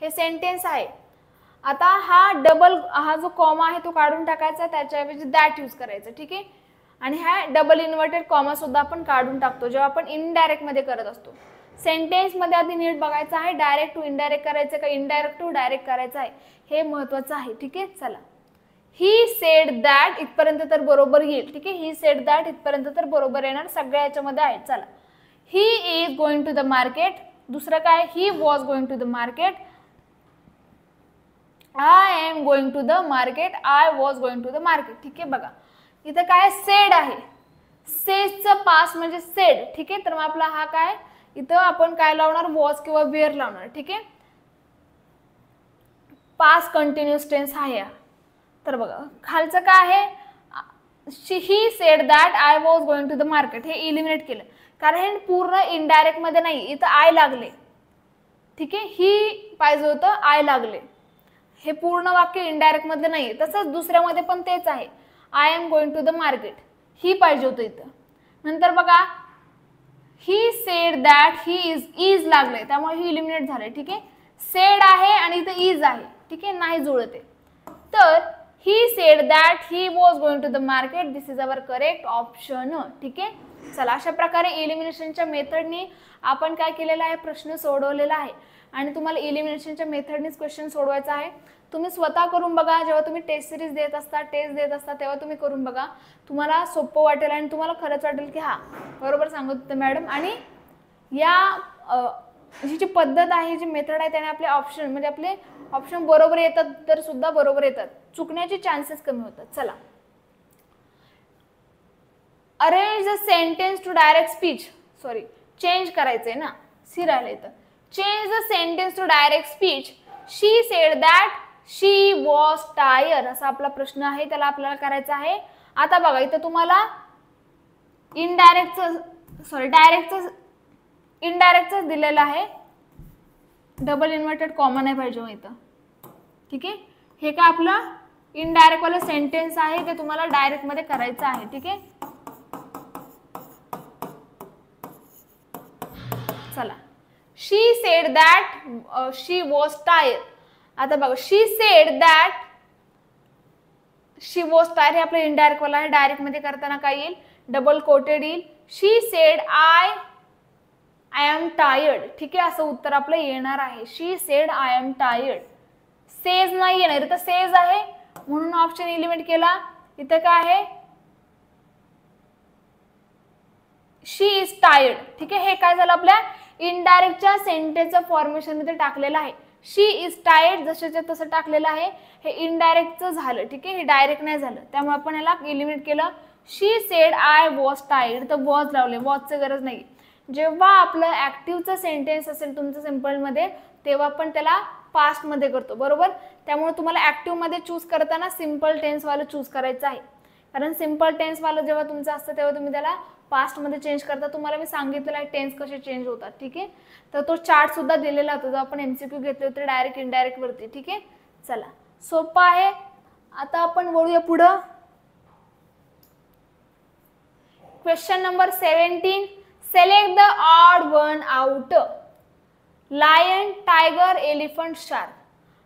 [SPEAKER 1] हे सेंटेन्स आहे. आता हा डबल, हा जो कॉमा आहे तो काढून टाकायचा, त्याच्याऐवजी दॅट यूज करायचं, ठीक आहे. आणि हा डबल इन्व्हर्टेड कॉमा सुद्धा आपण काढून टाकतो जेव्हा आपण इनडायरेक्ट मध्ये करत असतो. सेंटेन्स मध्ये आधी नीट बघायचं आहे, डायरेक्ट टू इनडायरेक्ट करायचं का इनडायरेक्ट टू डायरेक्ट करायचं आहे, हे महत्वाचं आहे, ठीक आहे. चला, ही सेड दॅट इथपर्यंत तर बरोबर येईल, ठीक आहे. ही सेड दॅट इथपर्यंत तर बरोबर येणार, सगळ्या याच्यामध्ये आहे. चला, he is going to the market. दुसरं काय, he was going to the market. I am going to the market, I was going to the market, ठीक आहे. बघा इथं काय सेड आहे, सेजचं पास्ट म्हणजे सेड, ठीक आहे. तर मग आपला हा काय, इथं आपण काय लावणार, वॉज किंवा वेअर लावणार, ठीक आहे. पास्ट कंटिन्युअस टेन्स आहे. तर बघा खालचं काय आहे, he said that I was going to the market, हे इलिमिनेट केलं कारण हे पूर्ण इनडायरेक्ट मध्ये नाही, इथं आय लागले, ठीक आहे. ही पाहिजे होतं, आय लागले, हे पूर्ण वाक्य इनडायरेक्ट मधलं नाही. तसंच दुसऱ्यामध्ये पण तेच आहे, I am going to the market, he पाहिजे होतं इथं. नंतर बघा he said that, he is लागले, त्यामुळे ही इलिमिनेट झाले, ठीक आहे. सेड आहे आणि इथं इज आहे, ठीक आहे, नाही जुळते. तर he said that he was going to the market, this is our correct option, ठीक आहे. चला, अशा प्रकारे इलिमिनेशनच्या मेथडनी आपण काय केलेलं आहे, प्रश्न सोडवलेला आहे. आणि तुम्हाला इलिमिनेशनच्या मेथडनीच क्वेश्चन सोडवायचा आहे. तुम्ही स्वतः करून बघा, जेव्हा तुम्ही टेस्ट सिरीज देत असता, टेस्ट देत असता, तेव्हा तुम्ही करून बघा, तुम्हाला सोपं वाटेल आणि तुम्हाला खरंच वाटेल की हा बरोबर सांगत होते मॅडम. आणि या ही जी पद्धत आहे, जी मेथड आहे, त्याने आपले ऑप्शन म्हणजे आपले ऑप्शन बरोबर येतात तर सुद्धा बरोबर येतात, चुकण्याचे चान्सेस कमी होतात. चला, arrange the sentence to direct speech, sorry change करायचंय ना, सी राहिलं इथं. Change the sentence to direct speech. She said that she was tired, असा आपला प्रश्न आहे, त्याला आपल्याला करायचा आहे. आता बघा इथं तुम्हाला इनडायरेक्टचं, सॉरी डायरेक्टचं, इनडायरेक्टच दिलेलं आहे, डबल इन्व्हर्टेड कॉमा नाही पाहिजे मग इथं, ठीक आहे. हे काय आपलं इनडायरेक्ट वाला सेंटेन्स आहे, ते तुम्हाला डायरेक्ट मध्ये करायचं आहे, ठीक आहे. चला, she said that she was tired. आता बघा she said that she was tired, हे आपलं इनडायरेक्ट वाला आहे, डायरेक्ट मध्ये करताना काय येईल, डबल कोटेड येईल. She said I am tired, ठीक आहे, असं उत्तर आपलं येणार आहे. She said I am tired. Says नाही येणार, इथं सेज आहे म्हणून ऑप्शन इलिमिनेट केला. इथं काय आहे, शी इज टायर्ड, ठीक आहे. हे काय झालं, आपल्या इनडायरेक्टच्या सेंटेन्सचं फॉर्मेशन मध्ये टाकलेलं आहे. शी इज टायर्ड जशाच्या तसं टाकलेलं आहे, हे इनडायरेक्टचं झालं, ठीक आहे, हे डायरेक्ट नाही झालं, त्यामुळे आपण याला इलिमिनेट केलं. शी सेड आय वॉज टायर्ड, तर वॉज लावले, वॉजची गरज नाही. जेव्हा आपलं ऍक्टिव्हचं सेंटेन्स असेल तुमचं सिंपल मध्ये, तेव्हा आपण त्याला पास्ट मध्ये करतो, बरोबर. त्यामुळे तुम्हाला ऍक्टिव्ह मध्ये चूज करताना सिंपल टेन्स वाला चूज करायचं आहे, कारण सिंपल टेन्स वाला जेव्हा तुमचं असतं तेव्हा तुम्ही त्याला पास्ट मध्ये चेंज करता. तुम्हाला मी सांगितलेलं आहे टेन्स कसे चेंज होतात, ठीक आहे. तर तो चार्ट सुद्धा दिलेला होता जो आपण एमसीक्यू घेतले होते डायरेक्ट इनडायरेक्ट वरती, ठीक आहे. चला, सोपं आहे. आता आपण वळूया पुढं. Question number 17, Select the odd one out. Lion, tiger, elephant, shark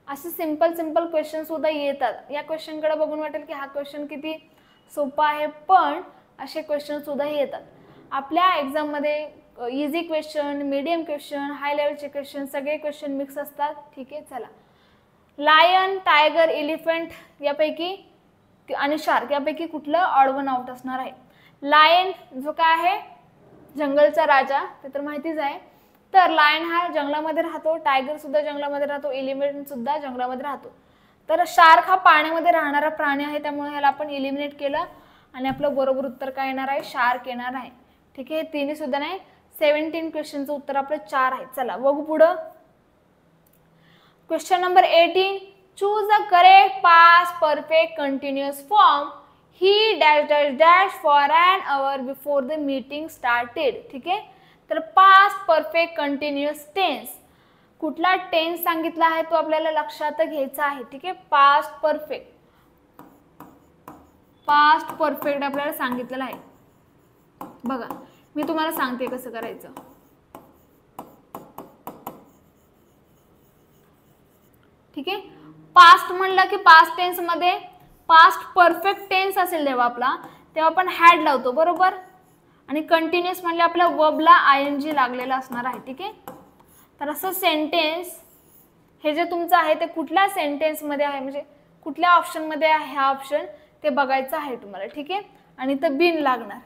[SPEAKER 1] असे सिंपल क्वेश्चन सुद्धा येतात. या क्वेश्चनकडे बघून वाटेल की हा क्वेश्चन किती सोपा आहे, पण असे क्वेश्चन सुद्धा येतात आपल्या एक्झाम मध्ये. इझी क्वेश्चन, मीडियम क्वेश्चन, हाय लेवलचे क्वेश्चन सगळे क्वेश्चन मिक्स असतात. ठीक आहे, चला. लायन, टायगर, एलिफंट यापैकी आणि शार्क यापैकी कुठलं ऑड वन आउट असणार आहे? लायन जो काय आहे जंगलचा राजा ते तर माहितीच आहे. तर लायन हा जंगलामध्ये राहतो, टायगर सुद्धा जंगलामध्ये राहतो, एलिफंट सुद्धा जंगलामध्ये राहतो. तर शार्क हा पाण्यामध्ये राहणारा प्राणी आहे, त्यामुळे ह्याला आपण एलिमिनेट केलं आणि आपलं बरोबर उत्तर काय येणार आहे? शार्क येणार आहे. ठीक आहे, तिन्ही सुद्धा नाही. 17 क्वेश्चनचं उत्तर आपलं 4 आहे. चला बघू पुढं. Question number 18. Choose the correct past perfect continuous form. He dash dash dash for an hour before the meeting started. ठीक आहे, तर पास्ट परफेक्ट कंटिन्युअस टेन्स कुठला टेन्स सांगितला आहे तो आपल्याला लक्षात घ्यायचा आहे. ठीक आहे, पास्ट परफेक्ट आपल्याला सांगितलेलं आहे. बघा मी तुम्हाला सांगते कसं करायचं. ठीक आहे, पास्ट म्हणलं की पास्ट टेन्स मध्ये पास्ट परफेक्ट टेन्स असेल जेव्हा आपला तेव्हा आपण हॅड लावतो बरोबर, आणि कंटिन्युअस म्हणले आपल्या वर्बला आयएनजी लागलेला असणार आहे. ठीक आहे, तर असं सेंटेन्स हे जे तुमचं आहे ते कुठल्या सेंटेन्स मध्ये आहे म्हणजे कुठल्या ऑप्शन मध्ये आहे हा ऑप्शन ते बघायचं आहे तुम्हाला. ठीक आहे, आणि इथं बीन लागणार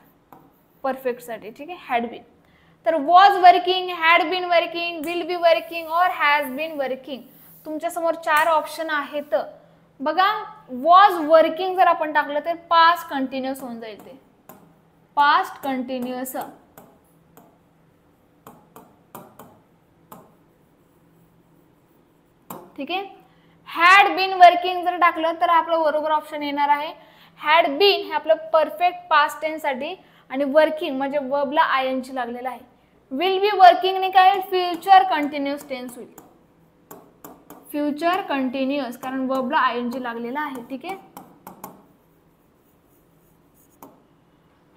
[SPEAKER 1] परफेक्ट साठी. ठीक आहे, हॅड बीन. तर was working, had been working, will be working और हॅज बीन वर्किंग. तुमच्या समोर 4 ऑप्शन आहेत. बघा वॉज वर्किंग जर आपण टाकलं तर पास्ट कंटिन्युअस होऊन जाईल, ते पास्ट कंटिन्युअस. ठीक आहे, हॅड बीन वर्किंग जर टाकलं तर आपलं बरोबर ऑप्शन येणार आहे. हॅड बीन हे आपलं परफेक्ट पास्ट टेन्स साठी आणि वर्किंग म्हणजे वर्बला आयएनजी लागलेला आहे. विल बी वर्किंग ने काय फ्युचर कंटिन्युअस टेन्स होईल, फ्युचर कंटिन्युअस कारण वर्बला आयएनजी लागलेला आहे. ठीक आहे,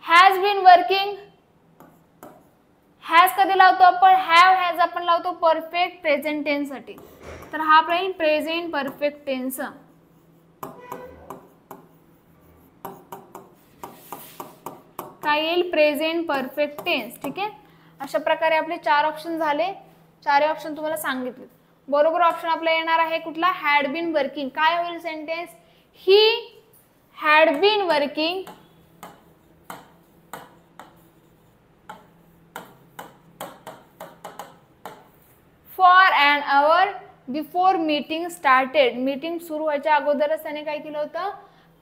[SPEAKER 1] हॅज बीन वर्किंग, हॅज कधी लावतो आपण? हॅज आपण लावतो परफेक्ट प्रेझेंट टेन्स साठी. तर हा आपला प्रेझेंट परफेक्ट टेन्स. काय येईल? Present perfect tense. ठीक आहे, अशा प्रकारे आपले 4 ऑप्शन झाले. 4 ऑप्शन तुम्हाला सांगितले. बरोबर ऑप्शन आपला येणार आहे कुठला? Had been working. काय होईल sentence? He had been working for an hour before meeting started. Meeting सुरू व्हायच्या अगोदरच त्याने काय केलं होतं?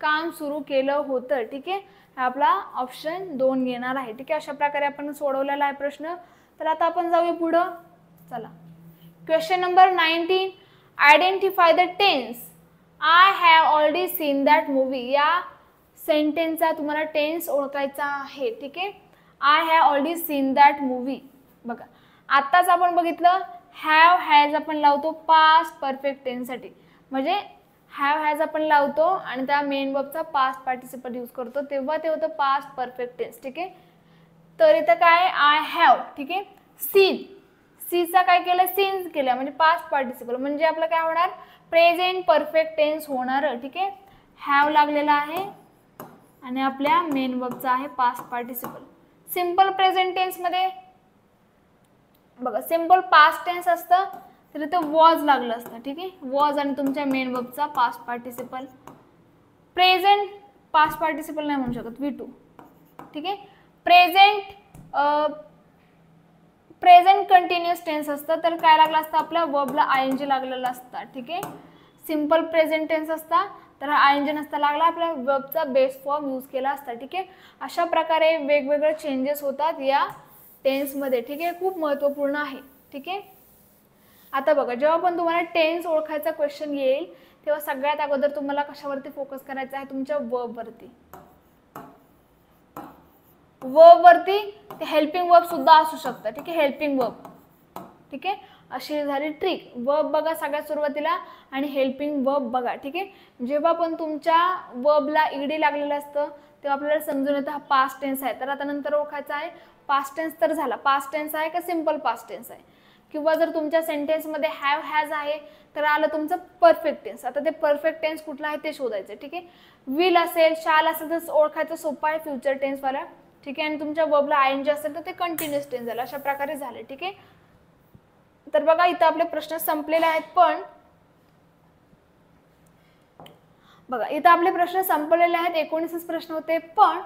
[SPEAKER 1] काम सुरू केलं होतं. ठीक आहे, आपला ऑप्शन 2 येणार आहे. ठीक आहे, अशा प्रकारे आपण सोडवलेला आहे प्रश्न. तर आता आपण जाऊया पुढं. चला question number 19. Identify the tense. I have already seen that movie. या सेंटेन्सचा तुम्हाला टेन्स ओळखायचा आहे. ठीक आहे, I have already seen that movie. बघा आत्ताच आपण बघितलं हॅव हॅज आपण लावतो पास्ट परफेक्ट टेन्स साठी, म्हणजे हॅव हॅज आपण लावतो आणि त्या मेन वर्बचा पास्ट पार्टिसिपल यूज करतो तेव्हा ते होतं पास्ट परफेक्ट टेन्स. ठीक आहे, तर इथं काय आय हॅव. ठीक आहे, सीन, सीचा काय केलं? सीन्स केलं म्हणजे पास्ट पार्टिसिपल म्हणजे आपलं काय होणार? प्रेझेंट परफेक्ट टेन्स होणार. ठीक आहे, हॅव लागलेला आहे आणि आपल्या मेन वर्बचा आहे past participle. Simple present tense मध्ये बघा सिंपल पास्ट टेन्स असतं तर इथं वॉज लागलं असतं. ठीक आहे, वॉज आणि तुमच्या मेन वर्बचा past participle. Present past participle नाही म्हणू शकत, V2. ठीक आहे, प्रेझेंट कंटिन्युअस टेन्स असतं तर काय लागलं असतं? आपल्या वर्बला आयएनजी लागलेला असतं. ठीक आहे, सिंपल प्रेझेंट टेन्स असता तर आयएनजी नसता लागला, आपल्या वर्बचा बेस फॉर्म यूज केला असता. ठीक आहे, अशा प्रकारे वेगवेगळे चेंजेस होतात या टेन्स मध्ये. ठीक आहे, खूप महत्त्वपूर्ण आहे. ठीक आहे, आता बघा जेव्हा पण तुम्हाला टेन्स ओळखायचा क्वेश्चन येईल तेव्हा सगळ्यात अगोदर तुम्हाला कशावरती फोकस करायचा आहे? तुमच्या वर्ब वरती. वर्ब वरती ते हेल्पिंग वर्ब सुद्धा असू शकतं. ठीक आहे, हेल्पिंग वर्ब. ठीक आहे, अशी झाली ट्रिक. वर्ब बघा सगळ्यात सुरुवातीला आणि हेल्पिंग वर्ब बघा. ठीक आहे, जेव्हा पण तुमच्या वर्बला ईडी लागलेलं असतं तेव्हा आपल्याला समजून येतं हा पास्ट टेन्स आहे. तर आता नंतर ओळखायचा आहे पास्ट टेन्स तर झाला, पास्ट टेन्स आहे का सिम्पल पास्ट टेन्स आहे, किंवा जर तुमच्या सेंटेन्समध्ये हॅव हॅज आहे तर आलं तुमचं परफेक्ट टेन्स. आता ते परफेक्ट टेन्स कुठला आहे ते शोधायचं. ठीक आहे, विल असेल शाल असेल तर ओळखायचं सोपं आहे फ्युचर टेन्सवाला. ठीक आहे, आणि तुमच्या वर्बला आयएनजी असेल तर ते कंटिन्युअस टेन्स झालं. अशा प्रकारे झाले. ठीक आहे, तर बघा इथं आपले प्रश्न संपलेले आहेत, पण बघा इथं आपले प्रश्न संपलेले आहेत, 19 प्रश्न होते. पण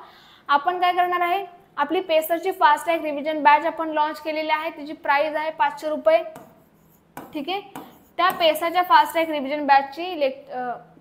[SPEAKER 1] आपण काय करणार आहे, आपली पेसरची फास्ट ट्रॅक रिव्हिजन बॅच आपण लॉन्च केलेली आहे. तिची प्राइस आहे 500 रुपये. ठीक आहे, त्या पेसरच्या फास्ट ट्रॅक रिव्हिजन बॅचची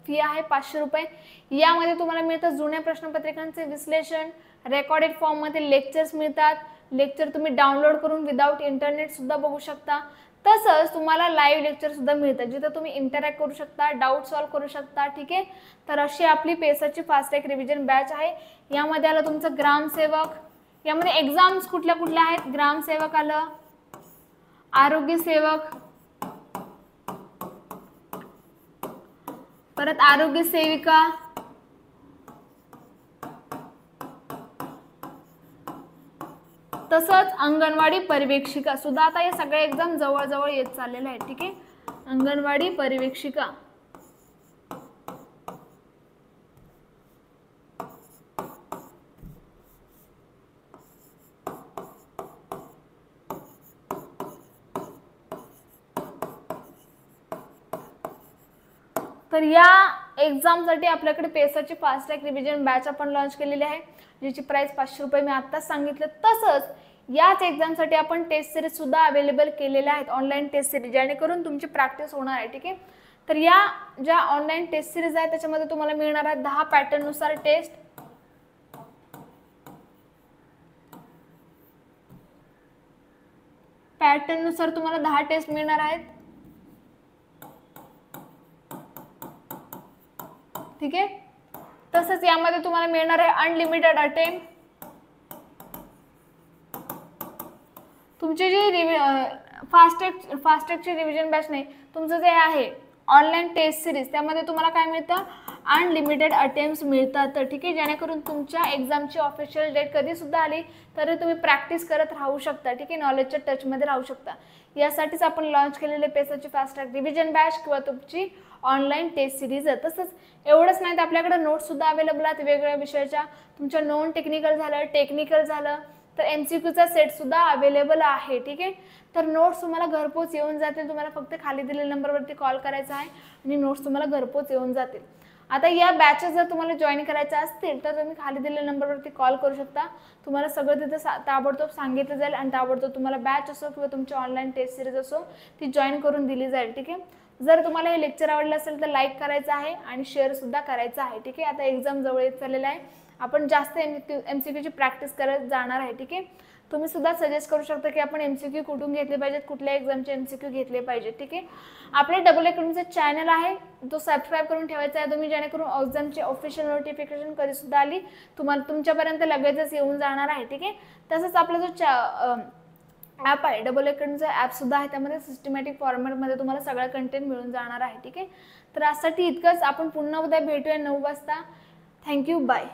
[SPEAKER 1] फी आहे 500 रुपये. यामध्ये तुम्हाला मिळतं जुन्या प्रश्नपत्रिकांचे विश्लेषण, रेकॉर्डेड फॉर्ममध्ये लेक्चर्स मिळतात. लेक्चर तुम्ही डाउनलोड करून विदाउट इंटरनेट सुद्धा बघू शकता. तसंच तुम्हाला लाईव्ह लेक्चर सुद्धा मिळतात जिथं तुम्ही इंटरॅक्ट करू शकता, डाऊट सॉल्व्ह करू शकता. ठीक आहे, तर अशी आपली पेसरची फास्ट ट्रॅक रिव्हिजन बॅच आहे. यामध्ये आलं तुमचं ग्रामसेवक, यामध्ये एक्झाम्स कुठल्या कुठल्या आहेत, ग्रामसेवक आलं, आरोग्य सेवक, परत आरोग्य सेविका, तसंच अंगणवाडी पर्यवेक्षिका सुद्धा. आता या सगळ्या एक्झाम जवळजवळ येत चाललेल्या आहेत. ठीक आहे, अंगणवाडी पर्यवेक्षिका. तर या एक्झामसाठी आपल्याकडे पेसरची फास्ट ट्रॅक रिव्हिजन बॅच आपण लॉन्च केलेली आहे, ज्याची प्राइस 500 रुपये मी आत्ताच सांगितलं. तसंच याच एक्झामसाठी आपण टेस्ट सिरीज सुद्धा अवेलेबल केलेल्या आहेत, ऑनलाईन टेस्ट सिरीज, जेणेकरून तुमची प्रॅक्टिस होणार आहे. ठीक आहे, तर या ज्या ऑनलाईन टेस्ट सिरीज आहे त्याच्यामध्ये तुम्हाला मिळणार आहे 10 पॅटर्ननुसार टेस्ट. पॅटर्ननुसार तुम्हाला 10 टेस्ट मिळणार आहेत. ठीक आहे, तसंच यामध्ये तुम्हाला मिळणार आहे अनलिमिटेड अटेम्प्ट. तुमची जी फास्ट ट्रॅकची रिव्हिजन बॅच नाही, तुमचं जे आहे ऑनलाईन टेस्ट सिरीज, त्यामध्ये तुम्हाला काय मिळतं, अनलिमिटेड अटेम्प्ट्स मिळतात. तर ठीक आहे, जेणेकरून तुमच्या एक्झामची ऑफिशियल डेट कधी सुद्धा आली तरी तुम्ही प्रॅक्टिस करत राहू शकता. ठीक आहे, नॉलेजच्या टचमध्ये राहू शकता. यासाठीच आपण लॉन्च केलेले पेसरची फास्ट ट्रॅक रिव्हिजन बॅच किंवा तुमची ऑनलाईन टेस्ट सिरीज आहे. तसंच एवढंच नाही तर आपल्याकडे नोट्स सुद्धा अवेलेबल आहेत वेगवेगळ्या विषयाच्या. तुमच्या नॉन टेक्निकल झालं, टेक्निकल झालं, तर MCQचा सेट सुद्धा अवेलेबल आहे. ठीक आहे, तर नोट्स तुम्हाला घरपोच येऊन जातील. तुम्हाला फक्त खाली दिलेल्या नंबरवरती कॉल करायचा आहे आणि नोट्स तुम्हाला घरपोच येऊन जातील. आता या बॅचेस जर तुम्हाला जॉईन करायच्या असतील तर तुम्ही खाली दिलेल्या नंबरवरती कॉल करू शकता. तुम्हाला सगळं तिथं ताबडतोब सांगितलं जाईल आणि ताबडतोब तुम्हाला बॅच असो किंवा तुमची ऑनलाईन टेस्ट सिरीज असो ती जॉईन करून दिली जाईल. ठीक आहे, जर तुम्हाला हे लेक्चर आवडलं असेल तर लाईक करायचं आहे आणि शेअर सुद्धा करायचं आहे. ठीक आहे, आता एक्झाम जवळ येत चाललेला आहे, आपण जास्त MCQची प्रॅक्टिस करत जाणार आहे. ठीक आहे, तुम्ही सुद्धा सजेस्ट करू शकता की आपण MCQ कुठून घेतले पाहिजेत, कुठल्या एक्झामचे MCQ घेतले पाहिजेत. ठीक आहे, आपले डबल अकॅडमीचा चॅनल आहे तो सबस्क्राईब करून ठेवायचा आहे तुम्ही, जेणेकरून एक्झामची ऑफिशियल नोटिफिकेशन कधी सुद्धा आली तुम्हाला तुमच्यापर्यंत लगेचच येऊन जाणार आहे. ठीक आहे, तसंच आपला जो ॲप आहे डबल अकॅडमीचा ॲप सुद्धा आहे, त्यामध्ये सिस्टमॅटिक फॉर्मॅटमध्ये तुम्हाला सगळं कंटेंट मिळून जाणार आहे. ठीक आहे, तर आजसाठी इतकंच. आपण पुन्हा उद्या भेटूया 9 वाजता. Thank you, bye.